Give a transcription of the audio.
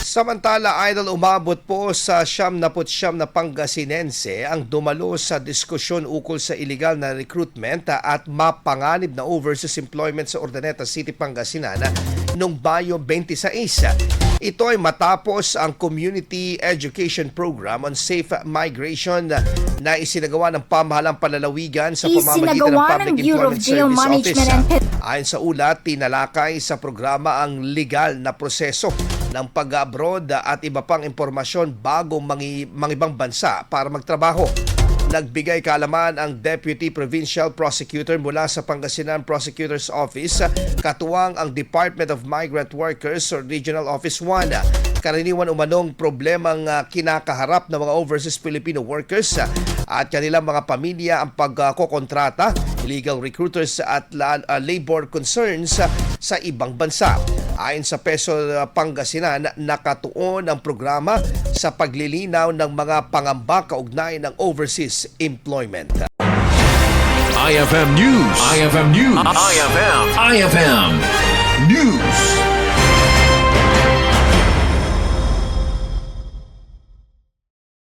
Samantala, idol, umabot po sa 79 na Pangasinense ang dumalo sa diskusyon ukol sa illegal na recruitment at mapanganib na overseas employment sa Urdaneta City, Pangasinan noong Mayo 26. Ito ay matapos ang Community Education Program on Safe Migration na isinagawa ng pamahalang palalawigan sa pamamagitan ng Public Employment Service Office. Ayon sa ulat, tinalakay sa programa ang legal na proseso ng pag-abroad at iba pang impormasyon bago mangibang bansa para magtrabaho. Nagbigay kaalaman ang Deputy Provincial Prosecutor mula sa Pangasinan Prosecutor's Office, katuwang ang Department of Migrant Workers or Regional Office 1. Karaniwan umanong problemang kinakaharap ng mga overseas Filipino workers at kanilang mga pamilya ang pagkokontrata, illegal recruiters at labor concerns sa ibang bansa. Ayon sa Peso Pangasinan, nakatuon ang programa sa paglilinaw ng mga pangamba kaugnay ng overseas employment. IFM News. IFM News. IFM News.